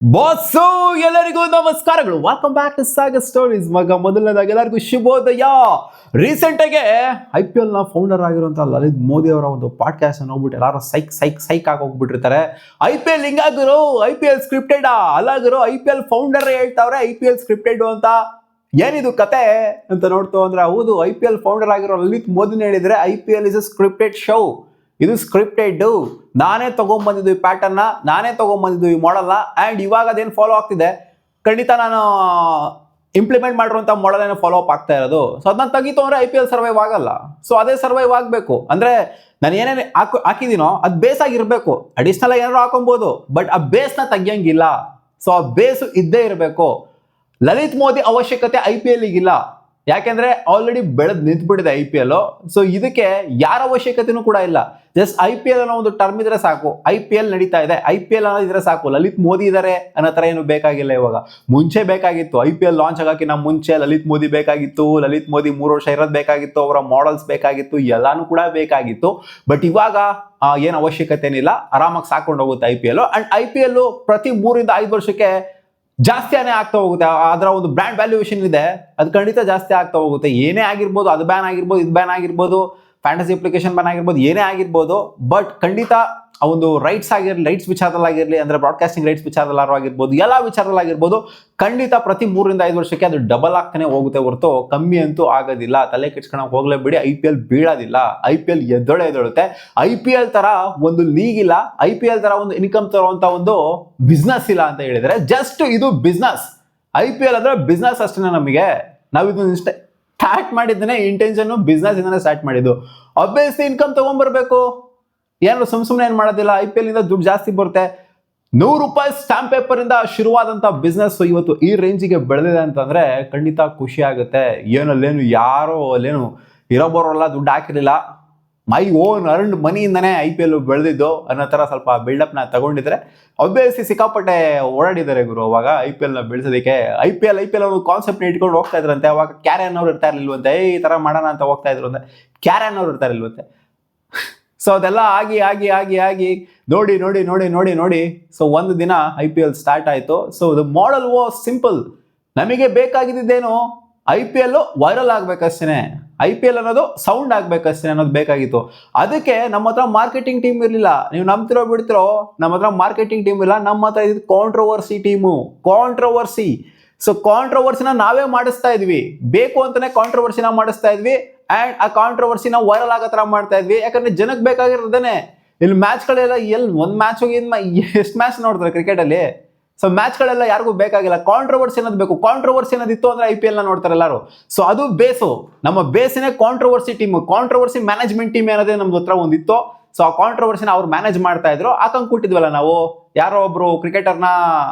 Boss ಎಲ್ಲರಿಗೂ ನಮಸ್ಕಾರಗಳು. Welcome back to saga stories. ಮೊದಲನೇದಾಗಿ ಎಲ್ಲರಿಗೂ ಶುಭೋದಯ. ರೀಸೆಂಟ್ ಆಗಿ IPL ನ ಫೌಂಡರ್ ಆಗಿರುವಂತಹ ಲಲಿತ್ ಮೋದಿ ಅವರ ಒಂದು ಪಾಡ್ಕಾಸ್ಟ್ ನೋಡ್ಬಿಟ್ಟು ಎಲ್ಲರೂ ಸೈಕ್ ಆಗಿ ಹೋಗ್ಬಿಟ್ಟಿರ್ತಾರೆ. IPL ಹಿಂಗಾಗಿರೋ IPL ಸ್ಕ್ರಿಪ್ಟೆಡ್ ಅಲ್ಲಾಗಿರೋ IPL ಫೌಂಡರ್ ಹೇಳ್ತಾವ್ರೆ IPL ಸ್ಕ್ರಿಪ್ಟೆಡ್ ಅಂತ. ಏನಿದು ಕತೆ ಅಂತ ನೋಡ್ತು ಅಂದ್ರೆ ಹೌದು, IPL ಫೌಂಡರ್ ಆಗಿರೋ ಲಲಿತ್ ಮೋದಿನ ಹೇಳಿದ್ರೆ IPL is a scripted show. ಇದು ಸ್ಕ್ರಿಪ್ಟೆಡ್, ನಾನೇ ತಗೊಂಡ್ಬಂದಿದ್ದು ಈ ಪ್ಯಾಟರ್ನ, ನಾನೇ ತಗೊಂಡ್ಬಂದಿದ್ದು ಈ ಮಾಡಲ್ನ, ಆ್ಯಂಡ್ ಇವಾಗ ಅದೇನು ಫಾಲೋ ಆಗ್ತಿದೆ ಖಂಡಿತ ನಾನು ಇಂಪ್ಲಿಮೆಂಟ್ ಮಾಡಿರುವಂಥ ಮಾಡಲ್ ಫಾಲೋ ಅಪ್ ಆಗ್ತಾ ಇರೋದು. ಸೊ ಅದನ್ನ ತೆಗಿತು ಅಂದರೆ IPL ಸರ್ವೈವ್ ಆಗಲ್ಲ. ಸೊ ಅದೇ ಸರ್ವೈವ್ ಆಗಬೇಕು ಅಂದರೆ ನಾನು ಏನೇನು ಹಾಕಿದ್ದೀನೋ ಅದು ಬೇಸ್ ಆಗಿರಬೇಕು. ಅಡಿಷ್ನಲ್ ಆಗಿ ಏನಾದ್ರು ಹಾಕೊಬೋದು, ಬಟ್ ಆ ಬೇಸ್ನ ತೆಗಿಯಂಗಿಲ್ಲ. ಸೊ ಆ ಬೇಸು ಇದ್ದೇ ಇರಬೇಕು. ಲಲಿತ್ ಮೋದಿ ಅವಶ್ಯಕತೆ IPL ಈಗಿಲ್ಲ, ಯಾಕೆಂದ್ರೆ ಆಲ್ರೆಡಿ ಬೆಳೆದು ನಿಂತ್ಬಿಟ್ಟಿದೆ IPL. ಸೊ ಇದಕ್ಕೆ ಯಾರ ಅವಶ್ಯಕತೆನೂ ಕೂಡ ಇಲ್ಲ. ಜಸ್ಟ್ IPL ಅನ್ನೋ ಒಂದು ಟರ್ಮ್ ಇದ್ರೆ ಸಾಕು, IPL ನಡೀತಾ ಇದೆ, IPL ಅನ್ನೋದಿದ್ರೆ ಸಾಕು, ಲಲಿತ್ ಮೋದಿ ಇದ್ದಾರೆ ಅನ್ನೋ ಥರ ಏನು ಬೇಕಾಗಿಲ್ಲ. ಇವಾಗ ಮುಂಚೆ ಬೇಕಾಗಿತ್ತು, IPL ಲಾಂಚ್ ಆಗೋಕ್ಕಿಂತ ಮುಂಚೆ ಲಲಿತ್ ಮೋದಿ ಬೇಕಾಗಿತ್ತು. ಲಲಿತ್ ಮೋದಿ 3 ವರ್ಷ ಇರೋದು ಬೇಕಾಗಿತ್ತು, ಅವರ ಮಾಡಲ್ಸ್ ಬೇಕಾಗಿತ್ತು, ಎಲ್ಲಾನು ಕೂಡ ಬೇಕಾಗಿತ್ತು. ಬಟ್ ಇವಾಗ ಏನು ಅವಶ್ಯಕತೆ ಏನಿಲ್ಲ, ಆರಾಮಾಗಿ ಸಾಕೊಂಡು ಹೋಗುತ್ತೆ IPL. ಅಂಡ್ IPL ಪ್ರತಿ 3 ಇಂದ 5 ವರ್ಷಕ್ಕೆ ಜಾಸ್ತಿನೇ ಆಗ್ತಾ ಹೋಗುತ್ತೆ. ಅದರ ಒಂದು ಬ್ರ್ಯಾಂಡ್ ವ್ಯಾಲ್ಯೂಯೇಷನ್ ಇದೆ, ಅದು ಖಂಡಿತ ಜಾಸ್ತಿ ಆಗ್ತಾ ಹೋಗುತ್ತೆ. ಏನೇ ಆಗಿರ್ಬೋದು, ಅದು ಬ್ಯಾನ್ ಆಗಿರ್ಬೋದು, ಇದು ಬ್ಯಾನ್ ಆಗಿರ್ಬೋದು, ಫ್ಯಾಂಟಸಿ ಅಪ್ಲಿಕೇಶನ್ ಬ್ಯಾನ್ ಆಗಿರ್ಬೋದು, ಏನೇ ಆಗಿರ್ಬೋದು, ಬಟ್ ಖಂಡಿತ ಆ ಒಂದು ರೈಟ್ಸ್ ವಿಚಾರದಲ್ಲಾಗಿರಲಿ, ಅಂದರೆ ಬ್ರಾಡ್ಕಾಸ್ಟಿಂಗ್ ರೈಟ್ಸ್ ವಿಚಾರದಲ್ಲಾರು ಆಗಿರ್ಬೋದು, ಎಲ್ಲ ವಿಚಾರದಲ್ಲಾಗಿರ್ಬೋದು, ಖಂಡಿತ ಪ್ರತಿ 3 ಇಂದ 5 ವರ್ಷಕ್ಕೆ ಅದು ಡಬಲ್ ಆಗ್ತಾನೆ ಹೋಗುತ್ತೆ ಹೊರತು ಕಮ್ಮಿ ಅಂತೂ ಆಗೋದಿಲ್ಲ. ತಲೆ ಕೆಡ್ಸ್ಕೊಳಕ್ಕೆ ಹೋಗ್ಲೇ ಬಿಡಿ, IPL ಬೀಳೋದಿಲ್ಲ, IPL ಎದ್ದೇಳುತ್ತೆ. IPL ತರ ಒಂದು ಲೀಗ್ ಇಲ್ಲ, IPL ತರ ಒಂದು ಇನ್ಕಮ್ ತರುವಂತ ಒಂದು ಬಿಸ್ನೆಸ್ ಇಲ್ಲ ಅಂತ ಹೇಳಿದ್ರೆ ಜಸ್ಟ್ ಇದು ಬಿಸ್ನೆಸ್. IPL ಅಂದ್ರೆ ಬಿಸ್ನೆಸ್ ಅಷ್ಟೇ. ನಮಗೆ ನಾವು ಇದನ್ನ ಸ್ಟಾರ್ಟ್ ಮಾಡಿದ್ದೇನೆ ಇಂಟೆನ್ಷನ್ ಬಿಸ್ನೆಸ್ ಇಂದಾನೆ ಸ್ಟಾರ್ಟ್ ಮಾಡಿದ್ದು. ಅಬ್ವಿಯಸ್ಲಿ ಇನ್ಕಮ್ ತಗೊಂಡ್ಬರ್ಬೇಕು, ಏನಾದ್ರು ಸುಮ್ಮನೆ ಏನು ಮಾಡೋದಿಲ್ಲ. IPL ಇಂದ ದುಡ್ಡು ಜಾಸ್ತಿ ಬರುತ್ತೆ. ₹100 ಸ್ಟಾಂಪ್ ಪೇಪರ್ ಇಂದ ಶುರುವಾದಂಥ ಬಿಸ್ನೆಸ್ ಇವತ್ತು ಈ ರೇಂಜಿಗೆ ಬೆಳೆದಿದೆ ಅಂತಂದ್ರೆ ಖಂಡಿತ ಖುಷಿ ಆಗುತ್ತೆ. ಏನಲ್ಲೇನು ಯಾರೋ ಅಲ್ಲೇನು ಇರೋಬೋರೆಲ್ಲ ದುಡ್ಡು ಹಾಕಿರಲಿಲ್ಲ, ಮೈ ಓನ್ ಅರ್ನ್ಡ್ ಮನಿಯಿಂದನೇ IPL ಬೆಳೆದಿದ್ದು ಅನ್ನೋ ಥರ ಸ್ವಲ್ಪ ಬಿಲ್ಡಪ್ನ ತಗೊಂಡಿದ್ರೆ ಅಬ್ವಿಯಸ್ಲಿ ಸಿಕ್ಕಾಪಟ್ಟೆ ಓಡಾಡಿದ್ದಾರೆ ಗುರು. ಅವಾಗ IPL ನ ಬೆಳೆಸೋದಕ್ಕೆ IPL ಒಂದು ಕಾನ್ಸೆಪ್ಟ್ನ ಇಟ್ಕೊಂಡು ಹೋಗ್ತಾ ಇದ್ರಂತೆ. ಅವಾಗ ಕ್ಯಾರನ್ ಅವ್ರು ಇರ್ತಾ ಇರ್ಲಿಲ್ವಂತೆ, ಈ ಥರ ಮಾಡೋಣ ಅಂತ ಹೋಗ್ತಾ ಇದ್ರು ಅಂತ ಕ್ಯಾರನ್ ಅವ್ರು ಇರ್ತಾ ಇರ್ಲಿಲ್ವಂತೆ. ಸೊ ಅದೆಲ್ಲ ಆಗಿ ನೋಡಿ ಸೊ ಒಂದು ದಿನ IPL ಸ್ಟಾರ್ಟ್ ಆಯಿತು. So the model was simple. ನಮಗೆ ಬೇಕಾಗಿದ್ದೇನು, IPL ವೈರಲ್ ಆಗ್ಬೇಕಷ್ಟೇ, IPL ಅನ್ನೋದು ಸೌಂಡ್ ಆಗ್ಬೇಕಷ್ಟೇ ಅನ್ನೋದು ಬೇಕಾಗಿತ್ತು. ಅದಕ್ಕೆ ನಮ್ಮ ಹತ್ರ ಮಾರ್ಕೆಟಿಂಗ್ ಟೀಮ್ ಇರಲಿಲ್ಲ. ನೀವು ನಂಬ್ತಿರೋ ಬಿಡ್ತಿರೋ, ನಮ್ಮ ಹತ್ರ ಮಾರ್ಕೆಟಿಂಗ್ ಟೀಮ್ ಇಲ್ಲ. ನಮ್ಮ ಹತ್ರ ಇದು ಕಾಂಟ್ರವರ್ಸಿ ಟೀಮು. ಸೊ ಕಾಂಟ್ರವರ್ಸಿನ ನಾವೇ ಮಾಡಿಸ್ತಾ ಇದ್ವಿ, ಬೇಕು ಅಂತಾನೆ ಕಾಂಟ್ರವರ್ಸಿನ ಮಾಡಿಸ್ತಾ ಇದ್ವಿ. ಆ್ಯಂಡ್ ಆ ಕಾಂಟ್ರವರ್ಸಿನ ವೈರಲ್ ಆಗೋ ಥರ ಮಾಡ್ತಾ ಇದ್ವಿ. ಯಾಕಂದ್ರೆ ಜನಕ್ಕೆ ಬೇಕಾಗಿರೋದೇನೆ. ಇಲ್ಲಿ ಮ್ಯಾಚ್ಗಳೆಲ್ಲ ಒಂದು ಮ್ಯಾಚ್ ಹೋಗಿ ಎಷ್ಟು ಮ್ಯಾಚ್ ನೋಡ್ತಾರೆ ಕ್ರಿಕೆಟಲ್ಲಿ. ಸೊ ಮ್ಯಾಚ್ಗಳೆಲ್ಲ ಯಾರಿಗೂ ಬೇಕಾಗಿಲ್ಲ, ಕಾಂಟ್ರವರ್ಸಿ ಅನ್ನೋದು ಬೇಕು. ಕಾಂಟ್ರವರ್ಸಿ ಅನ್ನೋದಿತ್ತು ಅಂದ್ರೆ IPL ನ ನೋಡ್ತಾರೆ ಎಲ್ಲರೂ. ಸೊ ಅದು ಬೇಸು, ನಮ್ಮ ಬೇಸಿನೇ controversy team, controversy management team ಅನ್ನೋದೇ ನಮ್ದು ಹತ್ರ ಒಂದಿತ್ತು. ಸೊ ಆ ಕಾಂಟ್ರವರ್ಸಿನ ಅವ್ರು ಮ್ಯಾನೇಜ್ ಮಾಡ್ತಾ ಇದ್ರು. ಹಾಕಂಗ್ ಕೊಟ್ಟಿದ್ವಲ್ಲ ನಾವು, ಯಾರೋ ಒಬ್ರು ಕ್ರಿಕೆಟರ್ನ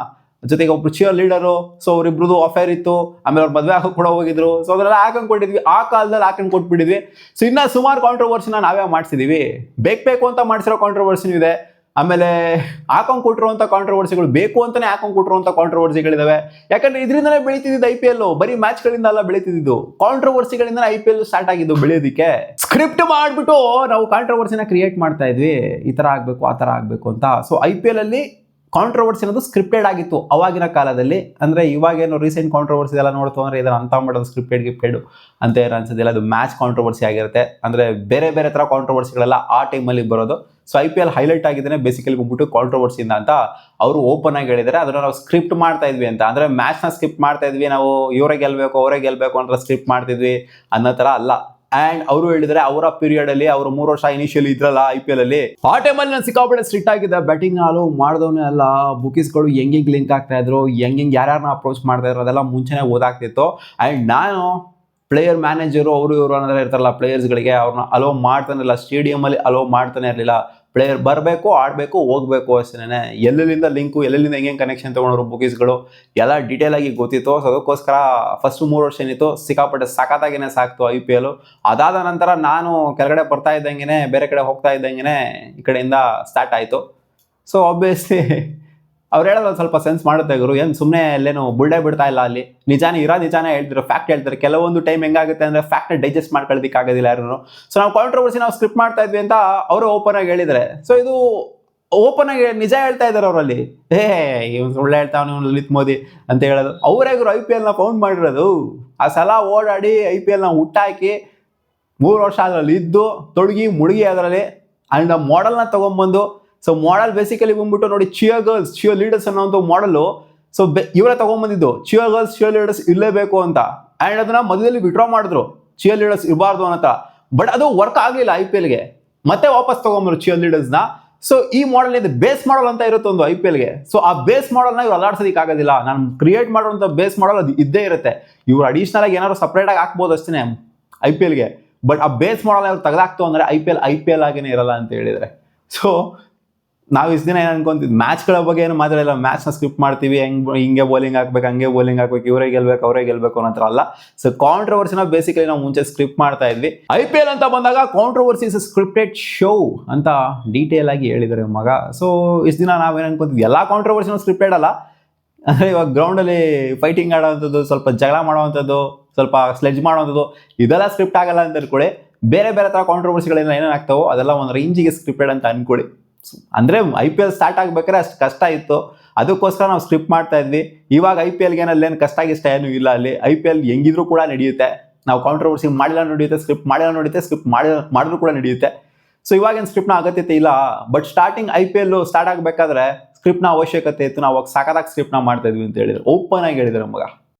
ಜೊತೆಗೆ ಒಬ್ರು ಚಿಯರ್ ಲೀಡರು. ಸೊ ಅವ್ರಿಬ್ರದ್ದು ಅಫೇರ್ ಇತ್ತು, ಆಮೇಲೆ ಅವ್ರು ಮದುವೆ ಹಾಕಿ ಕೂಡ ಹೋಗಿದ್ರು. ಸೊ ಅದನ್ನೆಲ್ಲ ಹಾಕೊಂಡು ಕೊಟ್ಟಿದ್ವಿ, ಆ ಕಾಲದಲ್ಲಿ ಹಾಕೊಂಡು ಕೊಟ್ಬಿಟ್ಟಿದ್ವಿ. ಸೊ ಇನ್ನ ಸುಮಾರು ಕಾಂಟ್ರವರ್ಸಿನ ನಾವೇ ಮಾಡಿಸಿದೀವಿ. ಬೇಕು ಅಂತ ಮಾಡಿಸಿರೋ ಕಾಂಟ್ರವರ್ಸಿನೂ ಇದೆ. ಆಮೇಲೆ ಹಾಕೊಂಡು ಕೊಟ್ಟಿರುವಂಥ ಕಾಂಟ್ರವರ್ಸಿಗಳು, ಬೇಕು ಅಂತಾನೆ ಹಾಕೊಂಡು ಕೊಟ್ಟಿರುವಂಥ ಕಾಂಟ್ರವರ್ಸಿಗಳಿದಾವೆ. ಯಾಕಂದ್ರೆ ಇದರಿಂದನೇ ಬೆಳೀತಿದ್ದು IPL, ಬರೀ ಮ್ಯಾಚ್ಗಳಿಂದ ಅಲ್ಲ ಬೆಳೀತಿದ್ದು, ಕಾಂಟ್ರವರ್ಸಿಗಳಿಂದ IPL ಸ್ಟಾರ್ಟ್ ಆಗಿದ್ದು ಬೆಳೆಯೋದಕ್ಕೆ. ಸ್ಕ್ರಿಪ್ಟ್ ಮಾಡಿಬಿಟ್ಟು ನಾವು ಕಾಂಟ್ರವರ್ಸಿನ ಕ್ರಿಯೇಟ್ ಮಾಡ್ತಾ ಇದ್ವಿ, ಈ ಥರ ಆಗಬೇಕು ಆ ಥರ ಆಗಬೇಕು ಅಂತ. ಸೊ IPL ಅಲ್ಲಿ ಕಾಂಟ್ರವರ್ಸಿ ಅನ್ನೋದು ಸ್ಕ್ರಿಪ್ಟೆಡ್ ಆಗಿತ್ತು ಅವಾಗಿನ ಕಾಲದಲ್ಲಿ. ಅಂದರೆ ಇವಾಗೇನು ರೀಸೆಂಟ್ ಕಾಂಟ್ರವರ್ಸಿ ಎಲ್ಲ ನೋಡ್ತು ಅಂದರೆ ಇದನ್ನು ಅಂತ ಮಾಡೋದು ಸ್ಕ್ರಿಪ್ಟೆಡ್ ಅಂತ ಏನು ಅನ್ಸೋದಿಲ್ಲ. ಅದು ಮ್ಯಾಚ್ ಕಾಂಟ್ರವರ್ಸಿ ಆಗಿರುತ್ತೆ. ಅಂದರೆ ಬೇರೆ ಥರ ಕಾಂಟ್ರವರ್ಸಿಗಳೆಲ್ಲ ಆ ಟೈಮಲ್ಲಿ ಬರೋದು. ಸೊ IPL ಹೈಲೈಟ್ ಆಗಿದ್ದೇನೆ ಬೇಸಿಕಲಿ ಬಂದ್ಬಿಟ್ಟು ಕಾಂಟ್ರವರ್ಸಿಯಿಂದ ಅಂತ ಅವರು ಓಪನ್ ಆಗಿ ಹೇಳಿದ್ದಾರೆ. ಅದನ್ನು ನಾವು ಸ್ಕ್ರಿಪ್ಟ್ ಮಾಡ್ತಾ ಇದ್ವಿ ಅಂತ, ಅಂದರೆ ಮ್ಯಾಚ್ನ ಸ್ಕ್ರಿಪ್ಟ್ ಮಾಡ್ತಾ ಇದ್ವಿ ನಾವು, ಅವರೇ ಗೆಲ್ಲಬೇಕು ಅಂತ ಸ್ಕ್ರಿಪ್ಟ್ ಮಾಡ್ತಿದ್ವಿ ಅನ್ನೋ ಥರ ಅಲ್ಲ. ಆ್ಯಂಡ್ ಅವರು ಹೇಳಿದ್ರೆ ಅವರ ಪೀರಿಯಡ್ ಅಲ್ಲಿ ಅವರು 3 ವರ್ಷ ಇನಿಷಿಯಲಿ ಇದ್ರಲ್ಲ IPL ಅಲ್ಲಿ, ಆ ಟೈಮಲ್ಲಿ ನಾನು ಸಿಕ್ಕಾಪಟ್ಟೆ ಸ್ಟ್ರಿಕ್ಟ್ ಆಗಿದ್ದೆ. ಬ್ಯಾಟಿಂಗ್ ಅಲೋ ಮಾಡಿದವನೇ ಅಲ್ಲ, ಬುಕೀಸ್ಗಳು ಹೆಂಗೆ ಲಿಂಕ್ ಆಗ್ತಾ ಇದ್ರು, ಹೆಂಗೆ ಯಾರ್ಯಾರನ್ನ ಅಪ್ರೋಚ್ ಮಾಡ್ತಾ ಇದ್ರು, ಅದೆಲ್ಲ ಮುಂಚೆನೇ ಓದಾಗ್ತಿತ್ತು. ಆ್ಯಂಡ್ ನಾನು ಪ್ಲೇಯರ್ ಮ್ಯಾನೇಜರು ಅವರು ಇವರು ಅನ್ನೋದೆಲ್ಲ ಇರ್ತಾರಲ್ಲ, ಪ್ಲೇಯರ್ಸ್ಗಳಿಗೆ ಅವ್ರನ್ನ ಅಲೋ ಮಾಡ್ತಾನೆ ಇರಲಿಲ್ಲ, ಸ್ಟೇಡಿಯಮಲ್ಲಿ ಅಲೋ ಮಾಡ್ತಾನೆ ಇರಲಿಲ್ಲ. ಪ್ಲೇಯರ್ ಬರಬೇಕು, ಆಡಬೇಕು, ಹೋಗಬೇಕು ಅಷ್ಟೇ. ಎಲ್ಲೆಲ್ಲಿಂದ ಲಿಂಕು, ಎಲ್ಲೆಲ್ಲಿಂದ ಹೆಂಗೆ ಕನೆಕ್ಷನ್ ತೊಗೊಂಡ್ರು ಬುಕೀಸ್ಗಳು ಎಲ್ಲ ಡೀಟೇಲ್ ಆಗಿ ಗೊತ್ತಿತ್ತು. ಸೊ ಅದಕ್ಕೋಸ್ಕರ ಫಸ್ಟ್ 3 ವರ್ಷ ಏನಿತ್ತು ಸಿಕ್ಕಾಪಟ್ಟೆ ಸಖತ್ತಾಗೇನೆ ಸಾಕ್ತು IPL. ಅದಾದ ನಂತರ ನಾನು ಕೆಳಗಡೆ ಬರ್ತಾ ಇದ್ದಂಗೆ, ಬೇರೆ ಕಡೆ ಹೋಗ್ತಾ ಇದ್ದಂಗೆ ಈ ಕಡೆಯಿಂದ ಸ್ಟಾರ್ಟ್ ಆಯಿತು. ಸೊ ಆಬ್ವಿಯಸ್ಲಿ ಅವ್ರು ಹೇಳೋದು ಸ್ವಲ್ಪ ಸೆನ್ಸ್ ಮಾಡುತ್ತೆ ಗುರು, ಏನು ಸುಮ್ಮನೆ ಅಲ್ಲೇನು ಬುಲ್ಡೆ ಬಿಡ್ತಾ ಇಲ್ಲ. ಅಲ್ಲಿ ನಿಜಾನೇ ಹೇಳ್ತಿರೋ, ಫ್ಯಾಕ್ಟ್ ಹೇಳ್ತಾರೆ. ಕೆಲವೊಂದು ಟೈಮ್ ಹೆಂಗಾಗುತ್ತೆ ಅಂದರೆ ಫ್ಯಾಕ್ಟ್ನ ಡೈಜೆಸ್ಟ್ ಮಾಡ್ಕೊಳ್ಳೋದಕ್ಕಾಗೋದಿಲ್ಲ ಯಾರು. ಸೊ ನಾವು ಕಾಂಟ್ರವರ್ಸಿ ನಾವು ಸ್ಕ್ರಿಪ್ಟ್ ಮಾಡ್ತಾ ಇದ್ವಿ ಅಂತ ಅವರು ಓಪನ್ ಆಗಿ ಹೇಳಿದರೆ, ಸೊ ಇದು ಓಪನ್ ಆಗಿ ನಿಜ ಹೇಳ್ತಾ ಇದ್ದಾರೆ ಅವರಲ್ಲಿ. ಇವ್ನು ಸುಳ್ಳು ಹೇಳ್ತಾವನು ಲಲಿತ್ ಮೋದಿ ಅಂತ ಹೇಳೋದು. ಅವರೇ ಗುರು IPL ನ ಫೌಂಡ್ ಮಾಡಿರೋದು. ಆ ಸಲ ಓಡಾಡಿ IPL ನ ಹುಟ್ಟಾಕಿ 3 ವರ್ಷ ಅದರಲ್ಲಿ ಇದ್ದು ತೊಡಗಿ ಮುಳುಗಿ ಅದರಲ್ಲಿ ಅಂಡ್ ಆ ಮಾಡೆಲ್ನ ತೊಗೊಂಬಂದು. ಸೊ ಮಾಡೆಲ್ ಬೇಸಿಕಲಿ ಬಂದ್ಬಿಟ್ಟು ನೋಡಿ, ಚಿಯರ್ ಗರ್ಲ್ಸ್ ಚಿಯರ್ ಲೀಡರ್ಸ್ ಅನ್ನೋ ಒಂದು ಮಾಡೆಲು. ಸೊ ಇವರೇ ತೊಗೊಂಬಂದಿದ್ದು ಚಿಯರ್ ಗರ್ಲ್ಸ್ ಚಿಯರ್ ಲೀಡರ್ಸ್ ಇರಲೇಬೇಕು ಅಂತ. ಆ್ಯಂಡ್ ಅದನ್ನ ಮಧ್ಯದಲ್ಲಿ ವಿಡ್ರಾ ಮಾಡಿದ್ರು, ಚಿಯರ್ ಲೀಡರ್ಸ್ ಇರಬಾರ್ದು ಅಂತ. ಬಟ್ ಅದು ವರ್ಕ್ ಆಗಲಿಲ್ಲ IPLಗೆ. ಮತ್ತೆ ವಾಪಸ್ ತೊಗೊಂಬರು ಚಿಯರ್ ಲೀಡರ್ಸ್ನ. ಸೊ ಈ ಮಾಡೆಲ್ ಇದೆ, ಬೇಸ್ ಮಾಡೆಲ್ ಅಂತ ಇರುತ್ತೆ ಒಂದು IPLಗೆ. ಸೊ ಆ ಬೇಸ್ ಮಾಡೆಲ್ನ ಇವ್ರು ಅಲ್ಲಾಡ್ಸೋದಕ್ಕೆ ಆಗೋದಿಲ್ಲ. ನಾನು ಕ್ರಿಯೇಟ್ ಮಾಡುವಂಥ ಬೇಸ್ ಮಾಡೆಲ್ ಅದು ಇದ್ದೇ ಇರುತ್ತೆ. ಇವ್ರು ಅಡಿಷನಲ್ ಆಗಿ ಏನಾದ್ರು ಸಪ್ರೇಟಾಗಿ ಹಾಕ್ಬೋದು ಅಷ್ಟೇ IPLಗೆ. ಬಟ್ ಆ ಬೇಸ್ ಮಾಡೆಲ್ ಅವ್ರು ತೆಗೆದಾಕ್ತು ಅಂದರೆ IPL ಆಗೇನೆ ಇರಲ್ಲ ಅಂತ ಹೇಳಿದರೆ. ಸೊ ನಾವು ಇಷ್ಟು ದಿನ ಏನು ಅನ್ಕೊಂತಿದ್ವಿ, ಮ್ಯಾಚ್ಗಳ ಬಗ್ಗೆ ಏನು ಮಾತಾಡಿಲ್ಲ. ಮ್ಯಾಚ್ನ ಸ್ಕ್ರಿಪ್ಟ್ ಮಾಡ್ತೀವಿ, ಹಿಂಗೆ ಬೌಲಿಂಗ್ ಹಾಕ್ಬೇಕು, ಹಂಗೆ ಬೌಲಿಂಗ್ ಹಾಕ್ಬೇಕು, ಇವರೇ ಗೆಲ್ಬೇಕು ಅವರೇ ಗೆಲ್ಬೇಕು ಅನ್ನೋ ಅಲ್ಲ. ಸೊ ಕಾಂಟ್ರವರ್ಸಿನ ಬೇಸಿಕಲಿ ನಾವು ಮುಂಚೆ ಸ್ಕ್ರಿಪ್ಟ್ ಮಾಡ್ತಾ ಇದ್ವಿ. IPL ಅಂತ ಬಂದಾಗ ಕಾಂಟ್ರವರ್ಸಿ ಇಸ್ ಸ್ಕ್ರಿಪ್ಟೆಡ್ ಶೋ ಅಂತ ಡೀಟೇಲ್ ಆಗಿ ಹೇಳಿದ್ದಾರೆ ಮಗ. ಸೊ ಇಷ್ಟು ದಿನ ನಾವೇನು ಅನ್ಕೊಂತಿದ್ವಿ, ಎಲ್ಲ ಕಾಂಟ್ರವರ್ಸಿನೂ ಸ್ಕ್ರಿಪ್ಟೆಡ್ ಅಲ್ಲ. ಅಂದರೆ ಇವಾಗ ಗ್ರೌಂಡಲ್ಲಿ ಫೈಟಿಂಗ್ ಆಡೋವಂಥದ್ದು, ಸ್ವಲ್ಪ ಜಗಳ ಮಾಡೋವಂಥದ್ದು, ಸ್ವಲ್ಪ ಸ್ಲೆಡ್ಜ್ ಮಾಡೋವಂಥದ್ದು, ಇದೆಲ್ಲ ಸ್ಕ್ರಿಪ್ಟ್ ಆಗಲ್ಲ ಅಂತ ಅನ್ಕೊಳ್ಳಿ. ಬೇರೆ ಬೇರೆ ಥರ ಕಾಂಟ್ರವರ್ಸಿಗಳೇನು ಏನೇನು ಆಗ್ತಾವೋ ಅದೆಲ್ಲ ಒಂದು ರೇಂಜಿಗೆ ಸ್ಕ್ರಿಪ್ಟೆಡ್ ಅಂತ ಅನ್ಕೊಳ್ಳಿ. ಅಂದರೆ IPL ಸ್ಟಾರ್ಟ್ ಆಗ್ಬೇಕಾದ್ರೆ ಅಷ್ಟು ಕಷ್ಟ ಇತ್ತು, ಅದಕ್ಕೋಸ್ಕರ ನಾವು ಸ್ಕ್ರಿಪ್ಟ್ ಮಾಡ್ತಾ ಇದ್ವಿ. ಇವಾಗ IPLಗೆ ಏನು ಕಷ್ಟ ಏನು ಇಲ್ಲ. ಅಲ್ಲಿ IPL ಹೆಂಗಿದ್ರು ಕೂಡ ನಡೆಯುತ್ತೆ. ನಾವು ಕಾಂಟ್ರವರ್ಸಿ ಮಾಡಿಲ್ಲ ನಡೆಯುತ್ತೆ, ಸ್ಕ್ರಿಪ್ಟ್ ಮಾಡಿಲ್ಲ ನಡೆಯುತ್ತೆ, ಸ್ಕ್ರಿಪ್ಟ್ ಮಾಡಿದ್ರು ಕೂಡ ನಡೆಯುತ್ತೆ. ಸೊ ಇವಾಗೇನು ಸ್ಕ್ರಿಪ್ಟ್ನ ಅಗತ್ಯತೆ ಇಲ್ಲ. ಬಟ್ ಸ್ಟಾರ್ಟಿಂಗ್ IPL ಸ್ಟಾರ್ಟ್ ಆಗಬೇಕಾದ್ರೆ ಸ್ಕ್ರಿಪ್ಟ್ನ ಅವಶ್ಯಕತೆ ಇತ್ತು. ನಾವು ಸಾಕಾದಾಗ ಸ್ಕ್ರಿಪ್ಟ್ನ ಮಾಡ್ತಾ ಇದ್ವಿ ಅಂತ ಹೇಳಿದ್ರು, ಓಪನ್ ಆಗಿ ಹೇಳಿದ್ರು ಮಗ.